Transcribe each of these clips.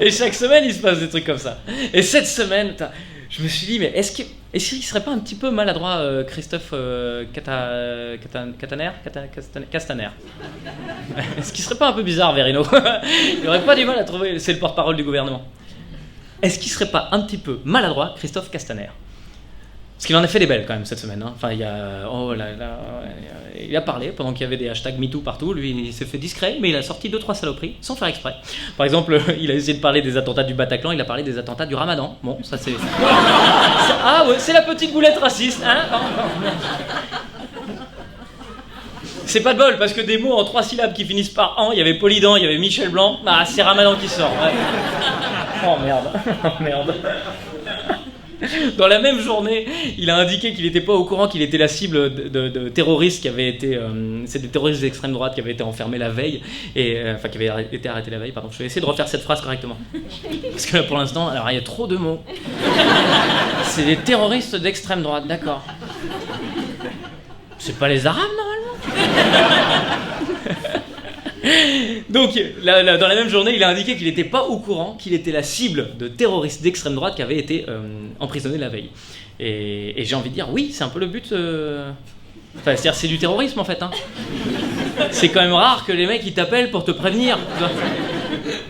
Et chaque semaine, il se passe des trucs comme ça. Et cette semaine, je me suis dit, mais est-ce qu'il serait pas un petit peu maladroit, Christophe Castaner? Est-ce qu'il serait pas un peu bizarre, Verino? Il aurait pas du mal à trouver, c'est le porte-parole du gouvernement. Est-ce qu'il serait pas un petit peu maladroit, Christophe Castaner? Parce qu'il en a fait des belles quand même cette semaine. Hein. Enfin, il a parlé pendant qu'il y avait des hashtags MeToo partout. Lui, il s'est fait discret, mais il a sorti 2-3 saloperies sans faire exprès. Par exemple, il a essayé de parler des attentats du Bataclan, il a parlé des attentats du Ramadan. Bon, ça c'est... Ah ouais, c'est la petite boulette raciste, hein. C'est pas de bol, parce que des mots en 3 syllabes qui finissent par « an », il y avait Polydent, il y avait Michel Blanc. Ah, c'est Ramadan qui sort. Ouais. Oh merde, oh merde. Dans la même journée, il a indiqué qu'il n'était pas au courant qu'il était la cible de terroristes qui avaient été... c'est des terroristes d'extrême droite qui avaient été enfermés la veille, enfin qui avaient été arrêtés la veille, pardon. Je vais essayer de refaire cette phrase correctement. Parce que là, pour l'instant, alors il y a trop de mots. C'est des terroristes d'extrême droite, d'accord. C'est pas les Arabes, normalement? Donc, dans la même journée, il a indiqué qu'il n'était pas au courant qu'il était la cible de terroristes d'extrême droite qui avaient été emprisonnés la veille. Et j'ai envie de dire, oui, c'est un peu le but... Enfin, c'est-à-dire, c'est du terrorisme, en fait. Hein. C'est quand même rare que les mecs, ils t'appellent pour te prévenir.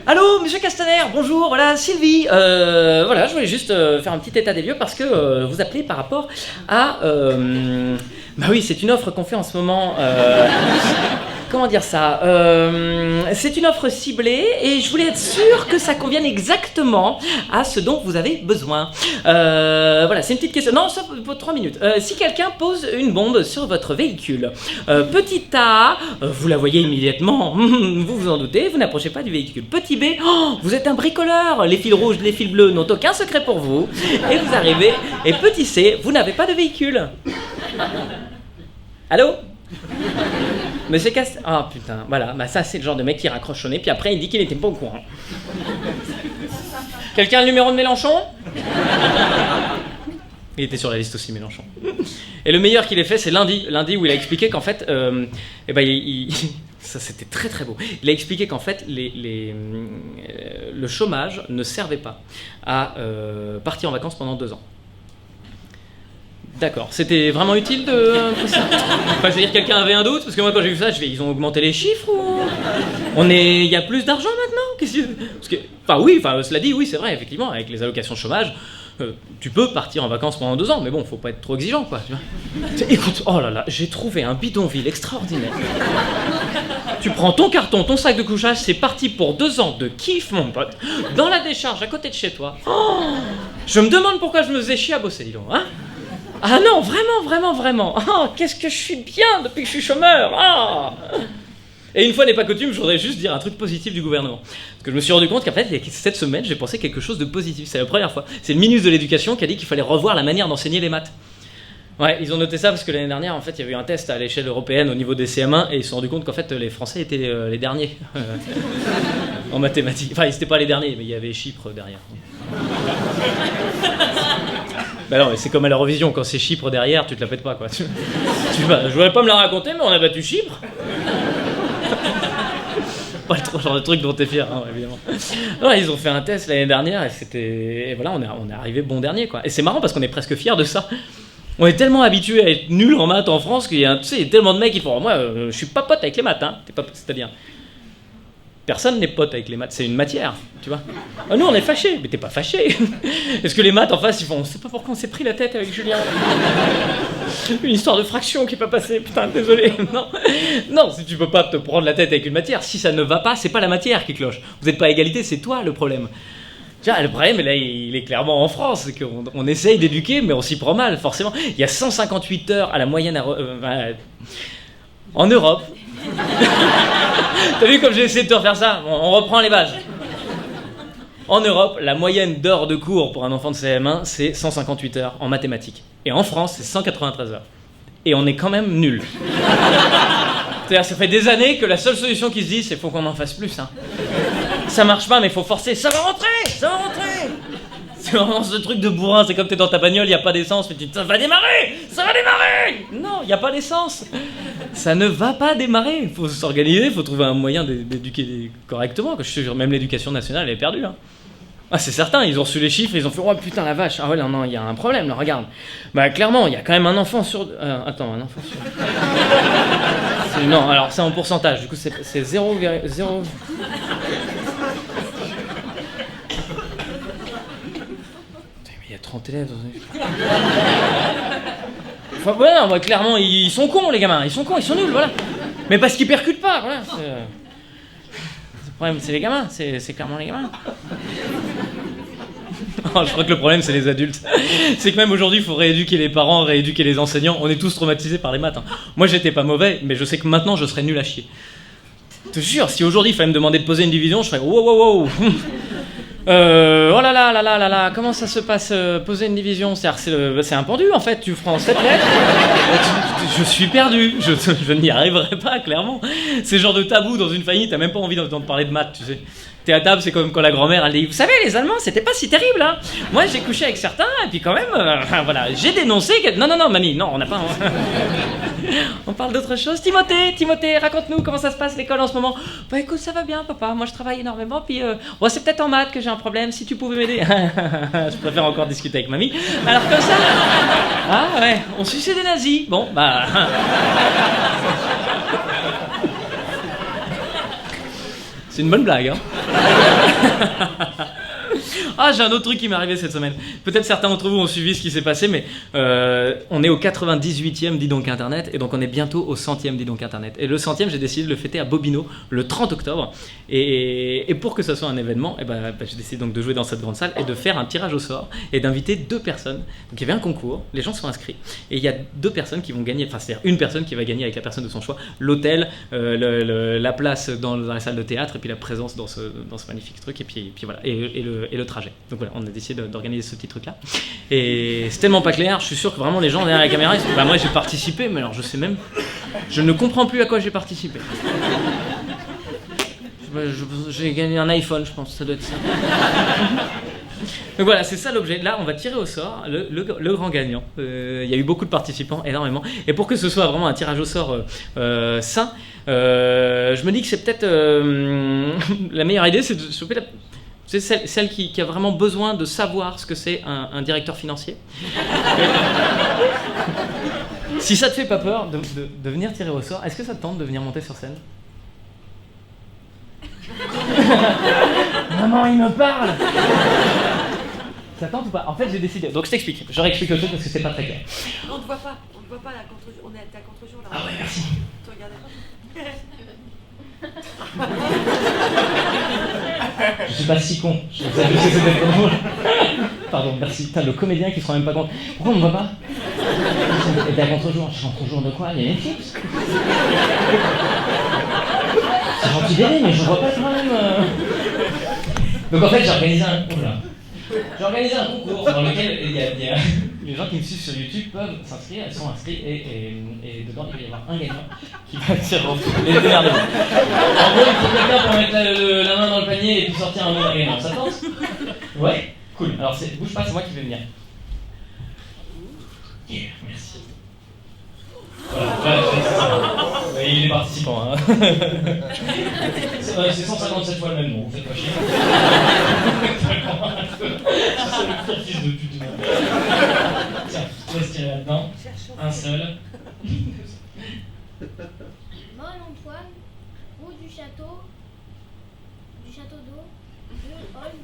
Allô, monsieur Castaner, bonjour, voilà, Sylvie. Voilà, je voulais juste faire un petit état des lieux parce que vous appelez par rapport à... Bah oui, c'est une offre qu'on fait en ce moment... Comment dire ça? C'est une offre ciblée et je voulais être sûr que ça convienne exactement à ce dont vous avez besoin. Voilà, c'est une petite question. Non, ça pour 3 minutes. Si quelqu'un pose une bombe sur votre véhicule, petit A, vous la voyez immédiatement, vous vous en doutez, vous n'approchez pas du véhicule. Petit B, vous êtes un bricoleur, les fils rouges, les fils bleus n'ont aucun secret pour vous, et vous arrivez. Et petit C, vous n'avez pas de véhicule. Allô? Monsieur Castaner... Ah putain, voilà, bah ça c'est le genre de mec qui raccroche au nez, puis après il dit qu'il n'était pas au courant. Quelqu'un a le numéro de Mélenchon? Il était sur la liste aussi, Mélenchon. Et le meilleur qu'il ait fait, c'est lundi où il a expliqué qu'en fait... ça c'était très très beau. Il a expliqué qu'en fait, le chômage ne servait pas à partir en vacances pendant 2 ans. D'accord, c'était vraiment utile de... Enfin, c'est-à-dire quelqu'un avait un doute? Parce que moi quand j'ai vu ça, ils ont augmenté les chiffres ou... Il y a plus d'argent maintenant? Cela dit, oui c'est vrai, effectivement, avec les allocations de chômage, tu peux partir en vacances pendant 2 ans, mais bon, faut pas être trop exigeant, quoi. Tu vois. Écoute, oh là là, j'ai trouvé un bidonville extraordinaire. Tu prends ton carton, ton sac de couchage, c'est parti pour 2 ans de kiff, mon pote, dans la décharge à côté de chez toi. Oh, je me demande pourquoi je me faisais chier à bosser, dis donc, hein. Ah non, vraiment. Oh, qu'est-ce que je suis bien depuis que je suis chômeur. Oh. Et une fois n'est pas coutume, je voudrais juste dire un truc positif du gouvernement. Parce que je me suis rendu compte qu'en fait, cette semaine, j'ai pensé quelque chose de positif. C'est la première fois. C'est le ministre de l'Éducation qui a dit qu'il fallait revoir la manière d'enseigner les maths. Ouais, ils ont noté ça parce que l'année dernière, en fait, il y avait eu un test à l'échelle européenne au niveau des CM1 et ils se sont rendus compte qu'en fait, les Français étaient les derniers en mathématiques. Enfin, ils n'étaient pas les derniers, mais il y avait Chypre derrière. Bah non, c'est comme à l'Eurovision, quand c'est Chypre derrière, tu te la pètes pas, quoi. Je voudrais pas me la raconter, mais on a battu Chypre. Pas le genre de truc dont t'es fier, hein, évidemment. Non, ils ont fait un test l'année dernière et voilà, on est arrivé bon dernier, quoi. Et c'est marrant parce qu'on est presque fiers de ça. On est tellement habitués à être nuls en maths en France qu'il y a, tu sais, il y a tellement de mecs qui font, moi, je suis pas pote avec les maths, hein. C'est-à-dire, personne n'est pote avec les maths, c'est une matière, tu vois. Ah, nous, on est fâchés, mais t'es pas fâché. Est-ce que les maths en face, ils font, on sait pas pourquoi on s'est pris la tête avec Julien. Une histoire de fraction qui est pas passée, putain, désolé. Non, si tu peux pas te prendre la tête avec une matière, si ça ne va pas, c'est pas la matière qui cloche. Vous êtes pas à égalité, c'est toi le problème. Tiens, le problème, là, il est clairement en France, c'est qu'on essaye d'éduquer, mais on s'y prend mal, forcément. Il y a 158 heures à la moyenne en Europe. T'as vu comme j'ai essayé de te refaire ça? Bon, on reprend les bases. En Europe, la moyenne d'heures de cours pour un enfant de CM1, c'est 158 heures en mathématiques. Et en France, c'est 193 heures. Et on est quand même nuls. C'est-à-dire, ça fait des années que la seule solution qui se dit, c'est faut qu'on en fasse plus. Hein. Ça marche pas, mais faut forcer. Ça va rentrer. C'est vraiment ce truc de bourrin, c'est comme t'es dans ta bagnole, y a pas d'essence, mais tu dis ça va démarrer. Non, y a pas d'essence. Ça ne va pas démarrer. Faut s'organiser, faut trouver un moyen d'éduquer correctement. Je suis sûr, même l'éducation nationale elle est perdue. Hein. Ah, c'est certain, ils ont reçu les chiffres, ils ont fait oh putain la vache. Ah ouais, non, il y a un problème là, regarde. Bah clairement, il y a quand même un enfant sur. Attends, un enfant sur. Non, alors c'est en pourcentage. Du coup, c'est 0,0. Il y a 30 élèves dans une... Enfin, ouais, non, bah, clairement, ils sont cons, les gamins. Ils sont cons, ils sont nuls, voilà. Mais parce qu'ils percutent pas, voilà. Le problème, c'est les gamins. C'est clairement les gamins. Oh, je crois que le problème, c'est les adultes. C'est que même aujourd'hui, il faut rééduquer les parents, rééduquer les enseignants. On est tous traumatisés par les maths. Hein. Moi, j'étais pas mauvais, mais je sais que maintenant, je serais nul à chier. Je te jure, si aujourd'hui, il fallait me demander de poser une division, je serais wow. Oh là là, comment ça se passe poser une division? C'est un pendu en fait, tu prends 7 lettres. Je suis perdu, je n'y arriverai pas, clairement. C'est le genre de tabou dans une famille, t'as même pas envie d'entendre parler de maths, tu sais. T'es à table, c'est comme quand la grand-mère elle dit vous savez, les Allemands, c'était pas si terrible, hein. Moi j'ai couché avec certains, et puis quand même, voilà, j'ai dénoncé. Non, mamie, non, on n'a pas. On parle d'autre chose. Timothée, raconte-nous comment ça se passe l'école en ce moment. Bah écoute, ça va bien, papa. Moi je travaille énormément, puis c'est peut-être en maths que j'ai un problème. Si tu pouvais m'aider. Je préfère encore discuter avec mamie. Alors comme ça. Ah ouais, on suçait des nazis. Bon, bah. C'est une bonne blague, hein. Ah, j'ai un autre truc qui m'est arrivé cette semaine. Peut-être certains d'entre vous ont suivi ce qui s'est passé, mais on est au 98e Dis donc Internet, et donc on est bientôt au 100e Dis donc Internet. Et le 100e, j'ai décidé de le fêter à Bobino le 30 octobre. Et pour que ça soit un événement, j'ai décidé donc de jouer dans cette grande salle et de faire un tirage au sort et d'inviter 2 personnes. Donc il y avait un concours, les gens sont inscrits, et il y a 2 personnes qui vont gagner, enfin c'est-à-dire une personne qui va gagner avec la personne de son choix, l'hôtel, la place dans la salle de théâtre, et puis la présence dans ce magnifique truc, et puis voilà, et le trajet. Donc voilà, on a décidé d'organiser ce petit truc-là. Et c'est tellement pas clair, je suis sûr que vraiment les gens derrière la caméra, ils sont... Bah moi j'ai participé, mais alors je ne comprends plus à quoi j'ai participé. J'ai gagné un iPhone, je pense, ça doit être ça. Donc voilà, c'est ça l'objet. Là, on va tirer au sort le grand gagnant. Il y a eu beaucoup de participants, énormément. Et pour que ce soit vraiment un tirage au sort sain, je me dis que c'est peut-être la meilleure idée, c'est de choper c'est celle qui a vraiment besoin de savoir ce que c'est un directeur financier. Si ça te fait pas peur de venir tirer au sort, est-ce que ça te tente de venir monter sur scène? Maman, il me parle. Ça tente ou pas? En fait, j'ai décidé. Donc je t'explique. Je réexplique le truc parce que c'est pas très clair. On ne te voit pas là, on est à contre-jour là. Ah ouais, merci. Tu regardes pas. Je suis pas si con. Je sais que c'était trop drôle. Pardon, merci. Putain, le comédien qui se rend même pas compte. Pourquoi on me voit pas? Et t'es à contre-jour. Je suis en contre-jour de quoi? Il y a Netflix. C'est gentil d'aider, mais je vois pas quand même. Donc en fait, j'ai organisé un concours dans lequel il y a les gens qui me suivent sur YouTube peuvent s'inscrire, elles sont inscrites et dedans il va y avoir un gagnant qui va tirer les démerdez-vous. En gros, il faut quelqu'un pour mettre la main dans le panier et puis sortir un autre gagnant. Ça tente? Ouais? Cool. Alors bouge pas, c'est moi qui vais venir. Yeah, merci. Voilà, vous voyez les participants. Hein. C'est 157 fois le même nom, vous faites pas chier. C'est le pire fils de pute du monde. Tiens, tu vas se tirer là-dedans. Un seul. Moi, Antoine, route du château d'eau, de Holm.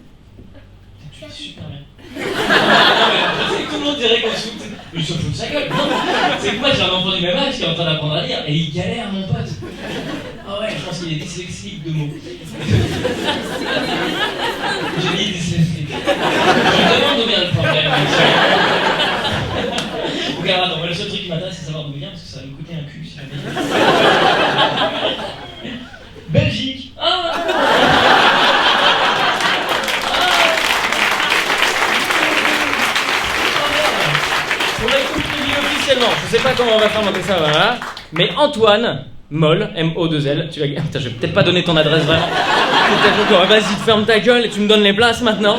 Tu fais super bien. C'est que tout le monde dirait qu'on se fout. Il se fout de sa gueule. C'est que moi j'ai un enfant du même âge qui est en train d'apprendre à lire et il galère, mon pote. Ah ouais, je pense qu'il est dyslexique de mots. J'ai dit dyslexique. Je me demande d'où vient le problème. Regarde, attends, moi le seul truc qui m'intéresse c'est savoir d'où vient parce que ça va me coûter un cul si jamais. Belgique. Ah officiellement, je sais pas comment on va faire monter ça, voilà. Mais Antoine, Moll, M-O-2-L, tu vas... Putain, je vais peut-être pas donner ton adresse vraiment. Vas-y, ferme ta gueule et tu me donnes les places maintenant.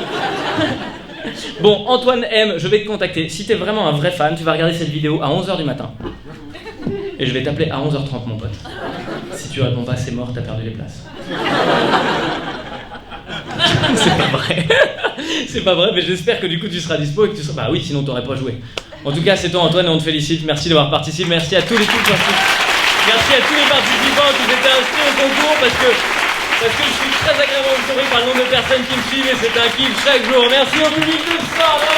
Bon, Antoine M, je vais te contacter. Si t'es vraiment un vrai fan, tu vas regarder cette vidéo à 11h du matin. Et je vais t'appeler à 11h30, mon pote. Si tu réponds pas, c'est mort, t'as perdu les places. C'est pas vrai. C'est pas vrai, mais j'espère que du coup tu seras dispo et que tu seras... Bah oui, sinon t'aurais pas joué. En tout cas, c'est toi Antoine et on te félicite. Merci d'avoir participé. Merci à tous les participants qui s'étaient inscrits au concours parce que je suis très agréablement surpris par le nombre de personnes qui me suivent et c'est un kiff chaque jour. Merci au public de ce soir.